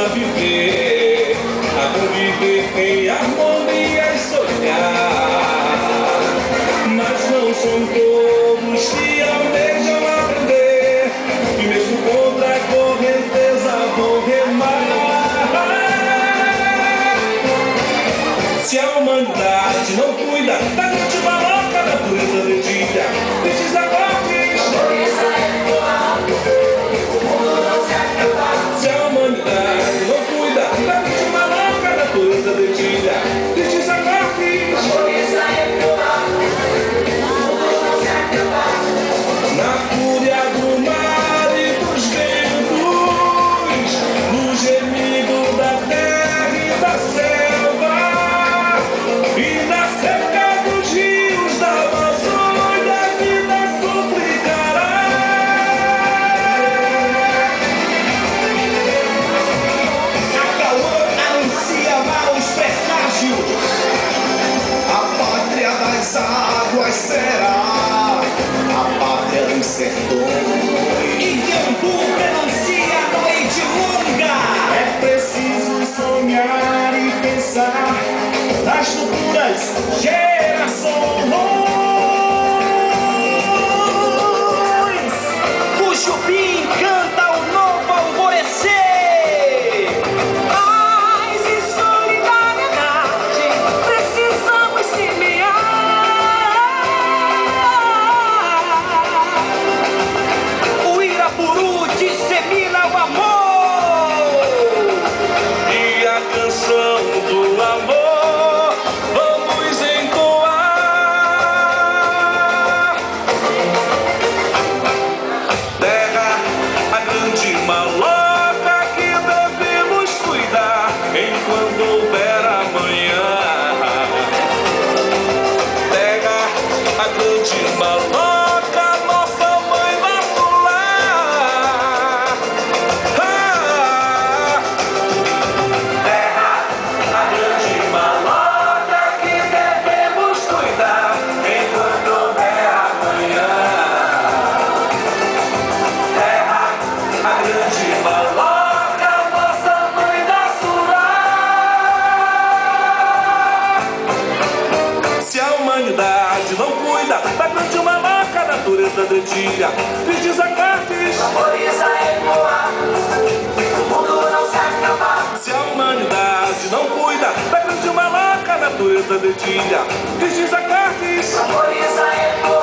viver, a conviver em harmonia e sonhar. Mas não são todos que almejam aprender, e mesmo contra a correnteza vão remar. Se a humanidade não cuida da grande maloca, da pureza dedilha, destes acordes, o mundo não se acaba. Se a humanidade não cuida da grande maloca, da pureza dedilha, destes acordes, na fúria do mar e dos ventos, no gemido da terra e da selva, e na seca dos rios da Amazônia, a vida suplicará. A calor anuncia maus presságios, a pátria das águas será a pátria dos sertões. Iambu pronuncia a noite longa. É preciso sonhar e pensar nas futuras gerações. O Jupim canta o novo alvorecer. Paz e solidariedade precisamos semear. O Irapuru dissemina o amor, e a canção do amor vamos entoar. Terra, a grande maloca que devemos cuidar enquanto houver amanhã. Terra, a grande maloca, nossa mãe, nosso lar. Terra, a grande maloca que devemos cuidar enquanto houver amanhã. Terra, a grande maloca, nossa mãe, nosso lar. Se a humanidade não cuida da grande maloca, a natureza dedilha destes acordes. Tamboriza ecoar, o mundo não se acaba. Se a humanidade não cuida da grande maloca, a natureza dedilha destes acordes. Tamboriza ecoar.